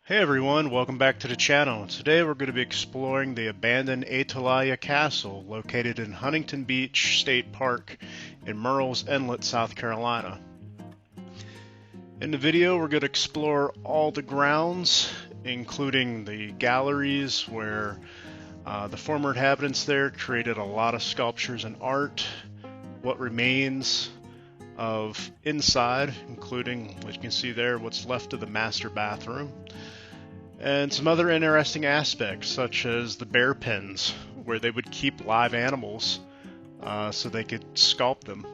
Hey everyone, welcome back to the channel. Today we're going to be exploring the abandoned Atalaya Castle located in Huntington Beach State Park in Murrels Inlet, South Carolina. In the video we're going to explore all the grounds, including the galleries where the former inhabitants there created a lot of sculptures and art, what remains of inside, including what you can see there, what's left of the master bathroom, and some other interesting aspects such as the bear pens where they would keep live animals so they could sculpt them.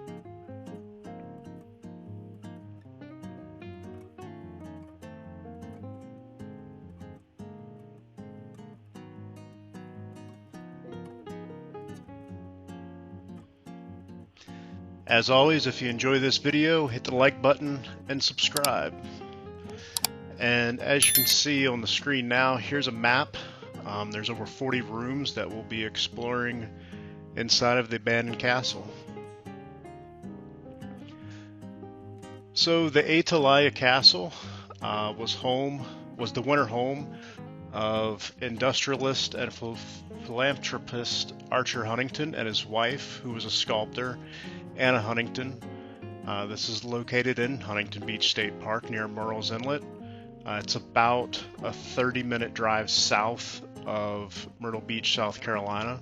As always, if you enjoy this video, hit the like button and subscribe. And as you can see on the screen now, here's a map. There's over 40 rooms that we'll be exploring inside of the abandoned castle. So the Atalaya Castle was the winter home of industrialist and philanthropist Archer Huntington and his wife, who was a sculptor, Anna Huntington. This is located in Huntington Beach State Park near Murrels Inlet. It's about a 30-minute drive south of Myrtle Beach, South Carolina.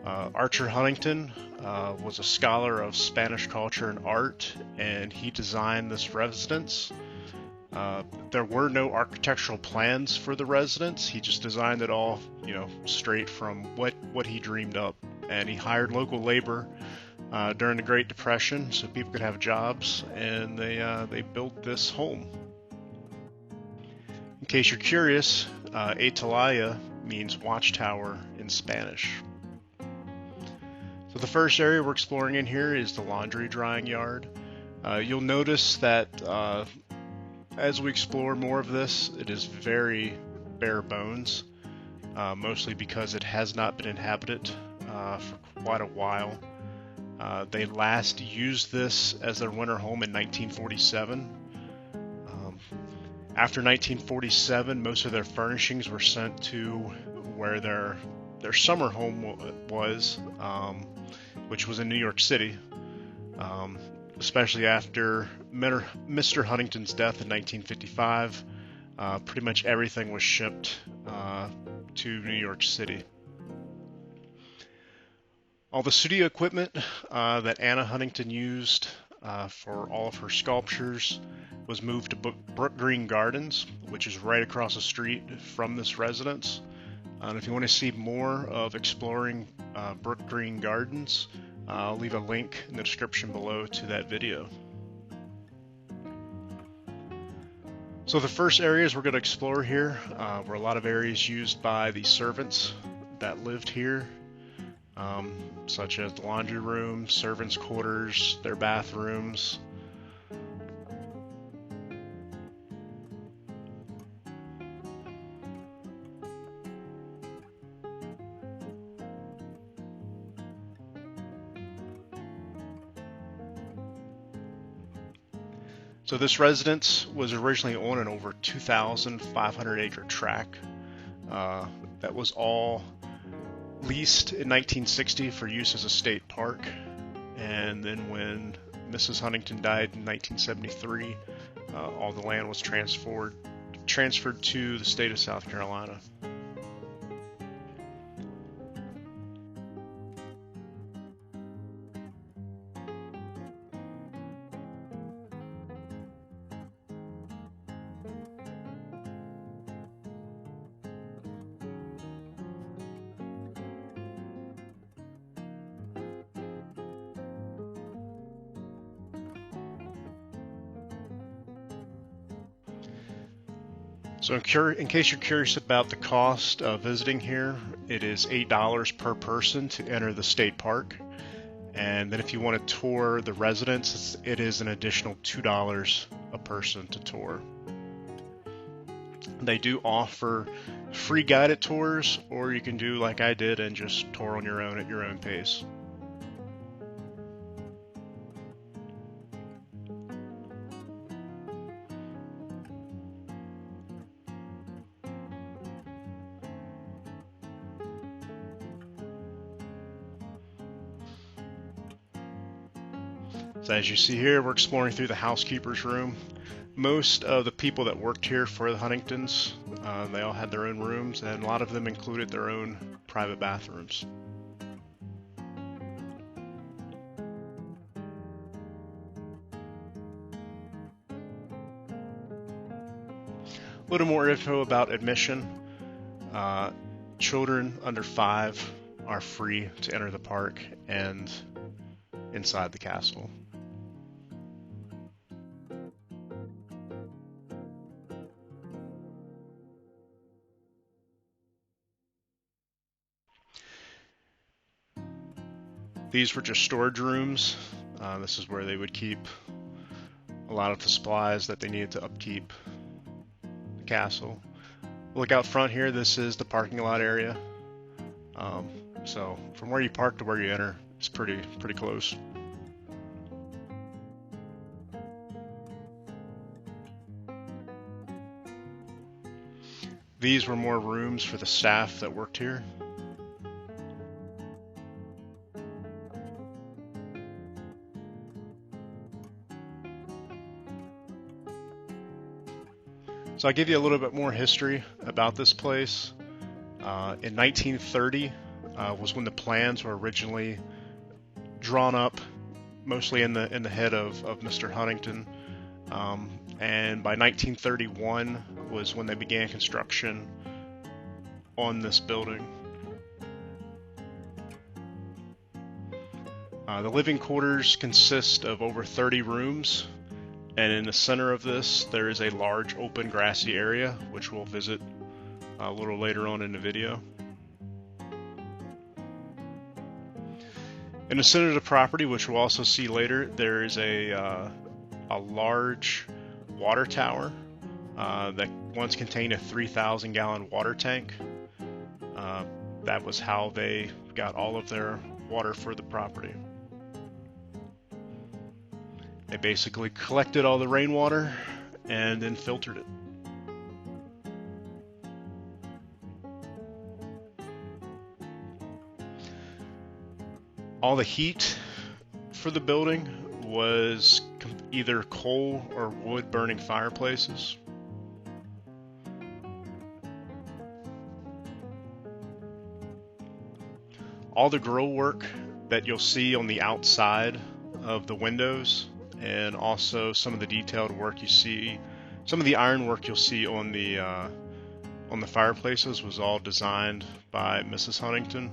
Archer Huntington was a scholar of Spanish culture and art, and he designed this residence. There were no architectural plans for the residence. He just designed it all, straight from what he dreamed up. And he hired local labor during the Great Depression so people could have jobs, and they built this home. In case you're curious, Atalaya means watchtower in Spanish. So the first area we're exploring in here is the laundry drying yard. You'll notice that as we explore more of this, it is very bare bones, mostly because it has not been inhabited for quite a while. They last used this as their winter home in 1947. After 1947, most of their furnishings were sent to where their summer home was, which was in New York City. Especially after Mr. Huntington's death in 1955, pretty much everything was shipped to New York City. All the studio equipment that Anna Huntington used for all of her sculptures was moved to Brookgreen Gardens, which is right across the street from this residence. And if you want to see more of exploring Brookgreen Gardens, I'll leave a link in the description below to that video. So the first areas we're going to explore here were a lot of areas used by the servants that lived here, such as the laundry room, servants' quarters, their bathrooms. So this residence was originally on an over 2,500 acre tract that was all leased in 1960 for use as a state park. And then when Mrs. Huntington died in 1973, all the land was transferred to the state of South Carolina. So in case you're curious about the cost of visiting here, it is $8 per person to enter the state park. And then if you want to tour the residence, it is an additional $2 a person to tour. They do offer free guided tours, or you can do like I did and just tour on your own at your own pace. So as you see here, we're exploring through the housekeeper's room. Most of the people that worked here for the Huntingtons, they all had their own rooms, and a lot of them included their own private bathrooms. A little more info about admission. Children under 5 are free to enter the park and inside the castle. These were just storage rooms. This is where they would keep a lot of the supplies that they needed to upkeep the castle. Look out front here, this is the parking lot area. So from where you park to where you enter, it's pretty close. These were more rooms for the staff that worked here. So I'll give you a little bit more history about this place. In 1930 was when the plans were originally drawn up, mostly in the head of Mr. Huntington, and by 1931 was when they began construction on this building. The living quarters consist of over 30 rooms. And in the center of this, there is a large open grassy area, which we'll visit a little later on in the video. In the center of the property, which we'll also see later, there is a large water tower that once contained a 3,000-gallon water tank. That was how they got all of their water for the property. They basically collected all the rainwater and then filtered it. All the heat for the building was either coal or wood burning fireplaces. All the grill work that you'll see on the outside of the windows, and also some of the detailed work you see, some of the iron work you'll see on the fireplaces was all designed by Mrs. Huntington.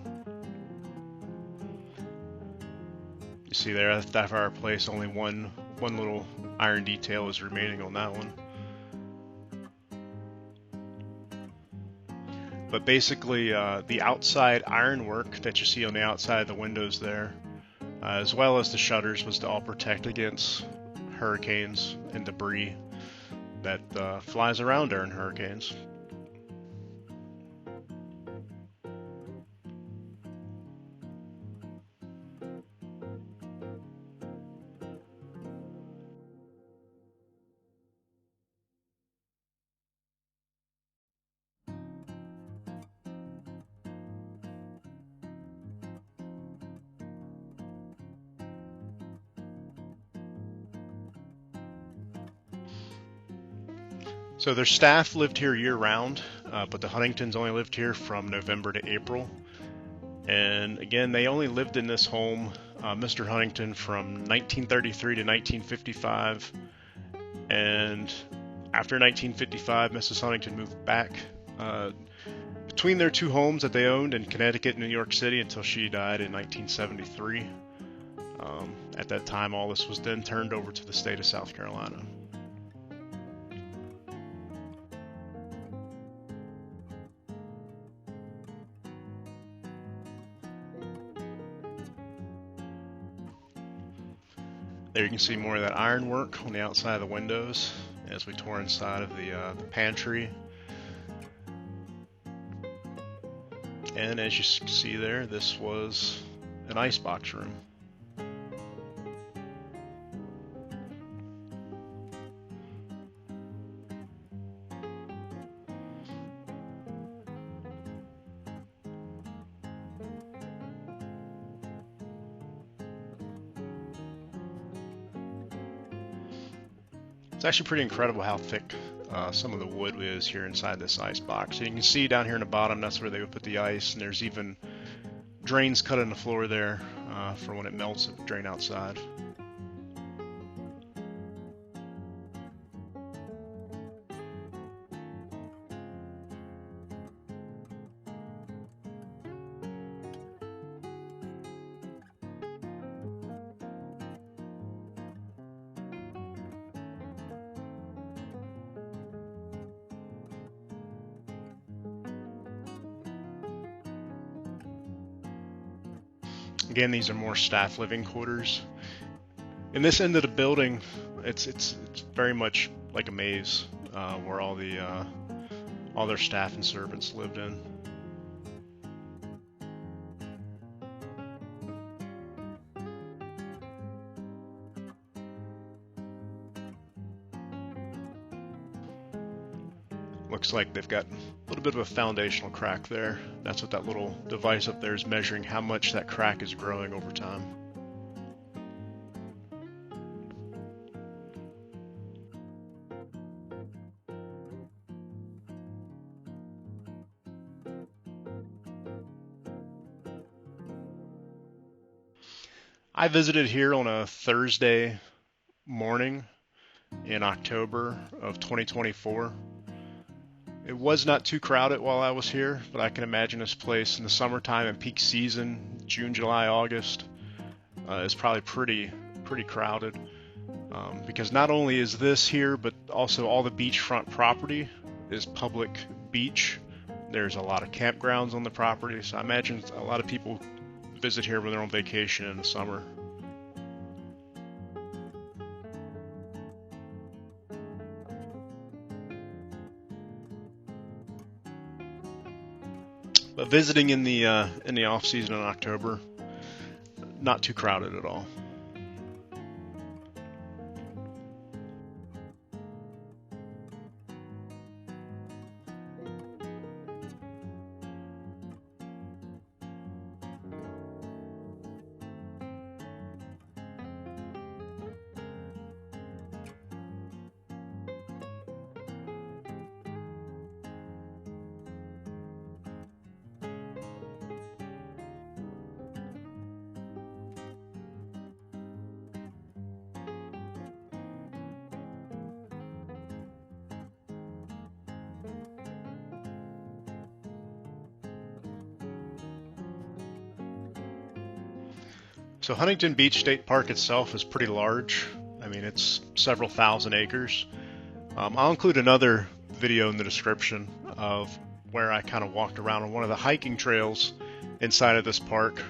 You see there at that fireplace, only one little iron detail is remaining on that one. But basically, the outside ironwork that you see on the outside of the windows there, as well as the shutters, was to all protect against hurricanes and debris that flies around during hurricanes. So their staff lived here year-round, but the Huntingtons only lived here from November to April. And again, they only lived in this home, Mr. Huntington, from 1933 to 1955. And after 1955, Mrs. Huntington moved back between their two homes that they owned in Connecticut and New York City until she died in 1973. At that time, all this was then turned over to the state of South Carolina. There you can see more of that ironwork on the outside of the windows as we tour inside of the pantry. And as you see there, this was an icebox room. It's actually pretty incredible how thick some of the wood is here inside this ice box. So you can see down here in the bottom, that's where they would put the ice, and there's even drains cut in the floor there for when it melts, it would drain outside. Again, these are more staff living quarters. In this end of the building, it's very much like a maze where all their staff and servants lived in. Looks like they've got a little bit of a foundational crack there. That's what that little device up there is measuring, how much that crack is growing over time. I visited here on a Thursday morning in October of 2024. It was not too crowded while I was here, but I can imagine this place in the summertime and peak season, June, July, August, is probably pretty crowded. Because not only is this here, but also all the beachfront property is public beach. There's a lot of campgrounds on the property, so I imagine a lot of people visit here when they're on vacation in the summer. But visiting in the off season in October, not too crowded at all. So Huntington Beach State Park itself is pretty large. I mean, it's several thousand acres. I'll include another video in the description of where I kind of walked around on one of the hiking trails inside of this park.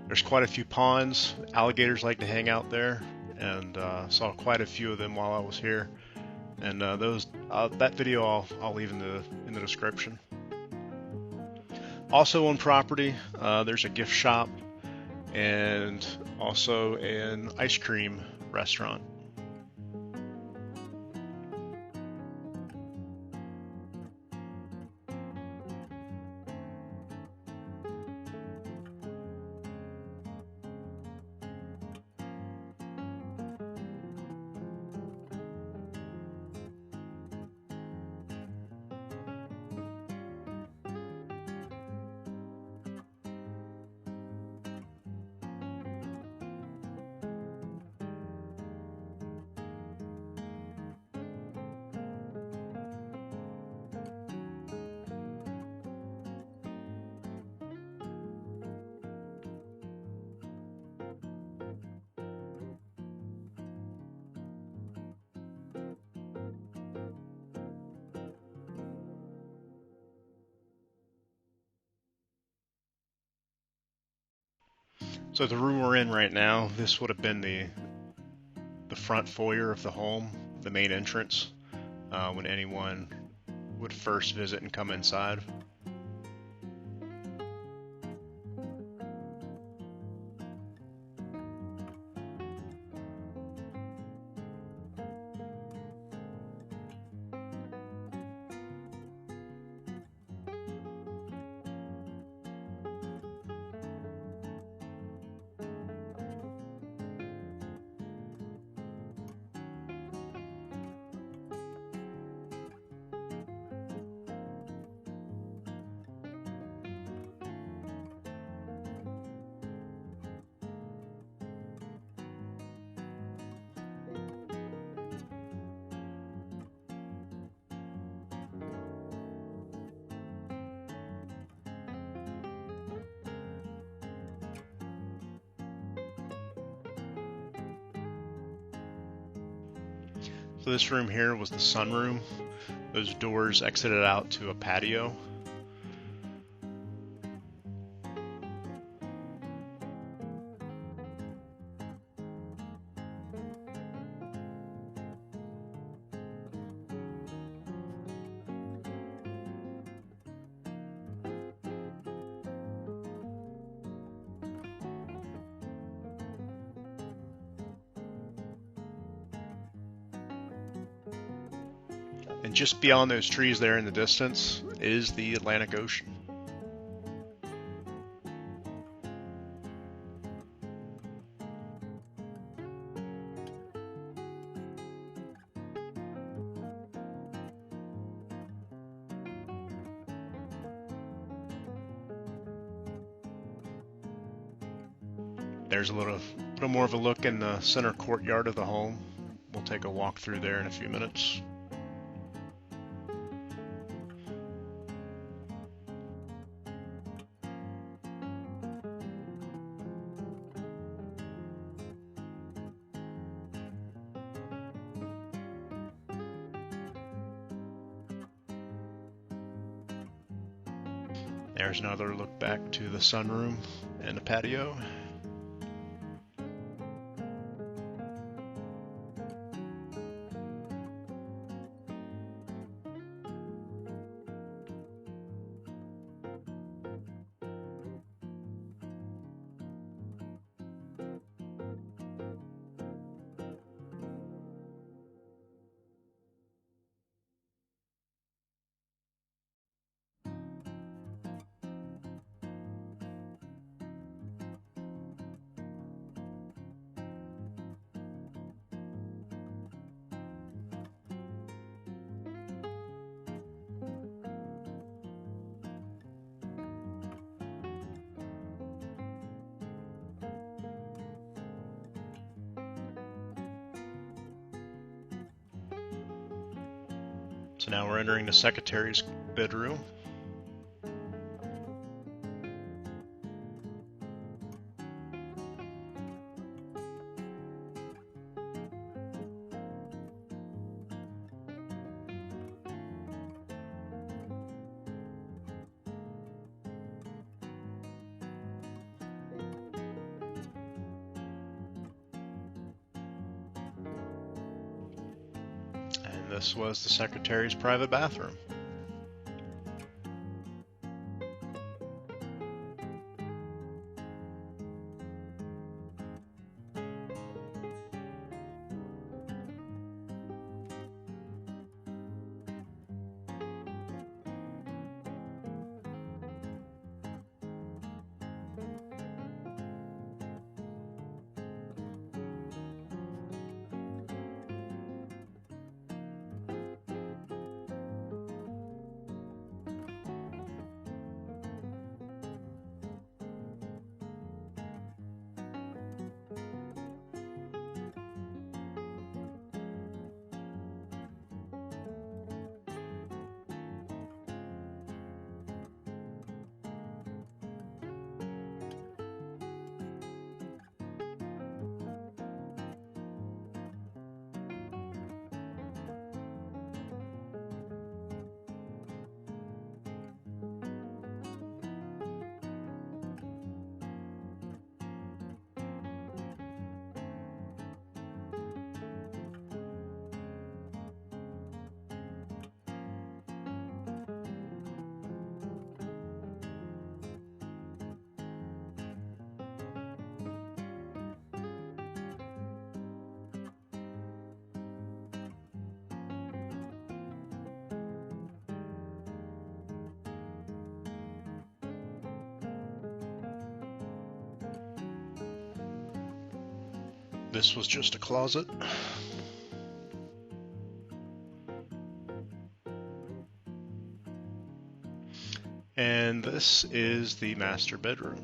There's quite a few ponds. Alligators like to hang out there, and saw quite a few of them while I was here. And that video I'll leave in the description. Also on property, there's a gift shop and also an ice cream restaurant. So the room we're in right now, this would have been the front foyer of the home, the main entrance, when anyone would first visit and come inside. So this room here was the sunroom. Those doors exited out to a patio. And just beyond those trees there in the distance is the Atlantic Ocean. There's a little more of a look in the center courtyard of the home. We'll take a walk through there in a few minutes. There's another look back to the sunroom and the patio. So now we're entering the secretary's bedroom. This was the secretary's private bathroom. This was just a closet. And this is the master bedroom.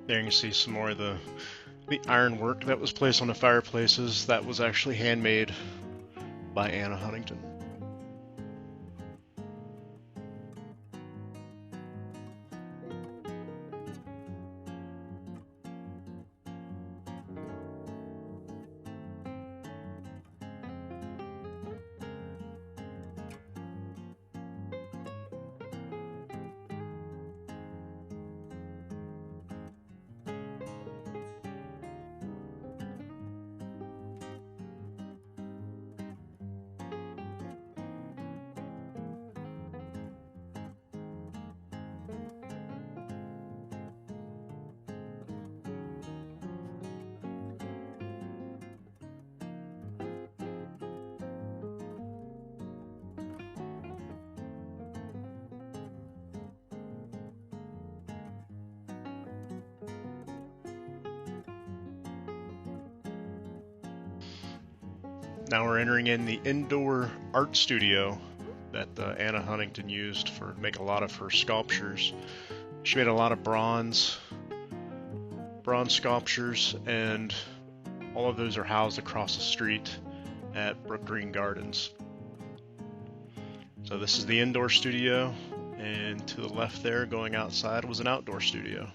There you can see some more of the ironwork that was placed on the fireplaces. That was actually handmade by Anna Huntington. Now we're entering in the indoor art studio that Anna Huntington used to make a lot of her sculptures. She made a lot of bronze sculptures, and all of those are housed across the street at Brookgreen Gardens. So this is the indoor studio, and to the left there, going outside, was an outdoor studio.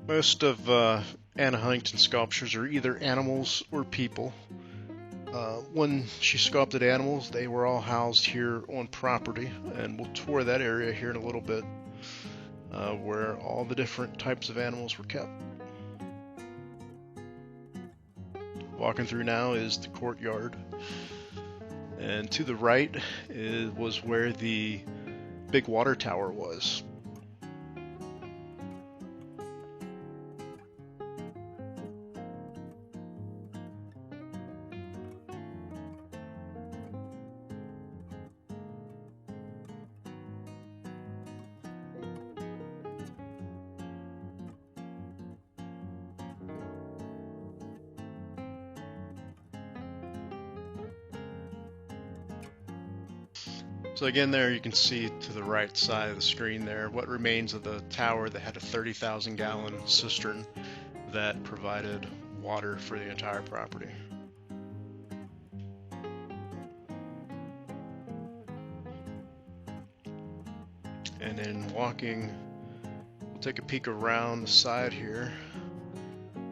Most of Anna Huntington's sculptures are either animals or people. When she sculpted animals, they were all housed here on property, and we'll tour that area here in a little bit, where all the different types of animals were kept. Walking through now is the courtyard, and to the right was where the big water tower was. So again, there you can see to the right side of the screen there what remains of the tower that had a 30,000 gallon cistern that provided water for the entire property. And then walking, we'll take a peek around the side here,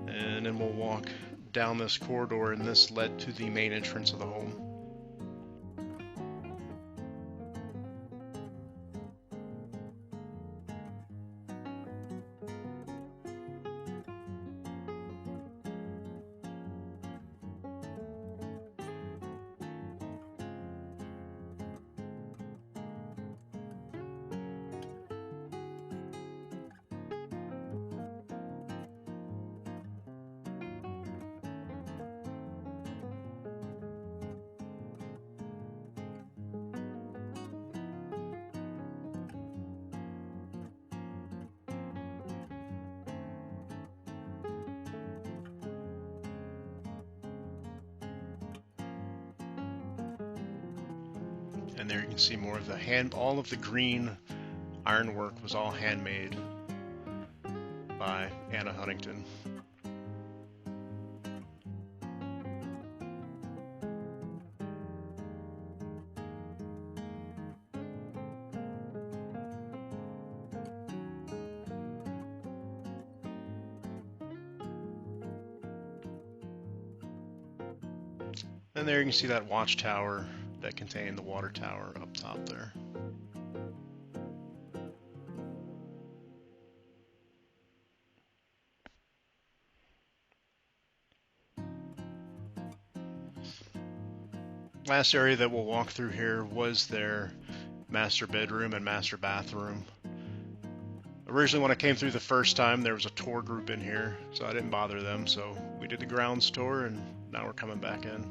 and then we'll walk down this corridor, and this led to the main entrance of the home. And there you can see more of all of the green ironwork was all handmade by Anna Huntington. And there you can see that watchtower that contained the water tower up top there. Last area that we'll walk through here was their master bedroom and master bathroom. Originally when I came through the first time there was a tour group in here, so I didn't bother them, so we did the grounds tour and now we're coming back in.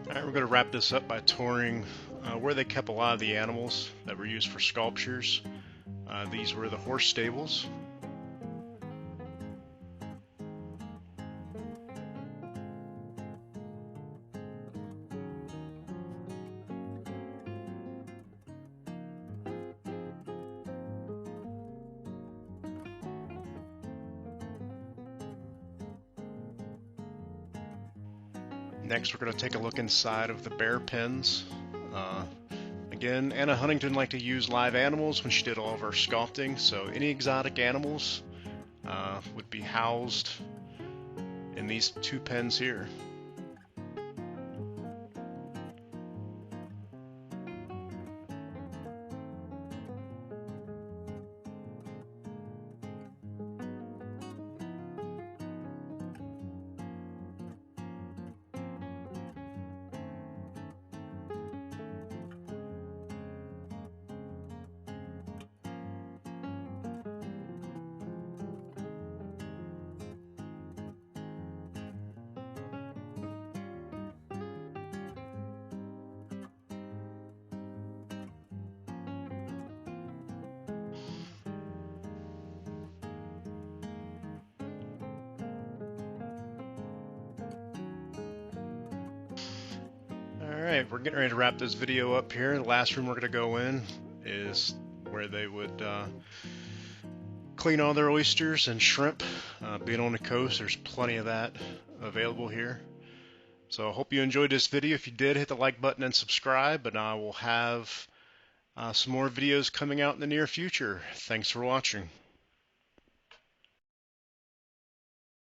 Alright, we're going to wrap this up by touring where they kept a lot of the animals that were used for sculptures. These were the horse stables. Next, we're going to take a look inside of the bear pens. Again, Anna Huntington liked to use live animals when she did all of her sculpting, so any exotic animals would be housed in these two pens here. Alright, we're getting ready to wrap this video up here. The last room we're going to go in is where they would clean all their oysters and shrimp. Being on the coast, there's plenty of that available here. So I hope you enjoyed this video. If you did, hit the like button and subscribe, and I will have some more videos coming out in the near future. Thanks for watching.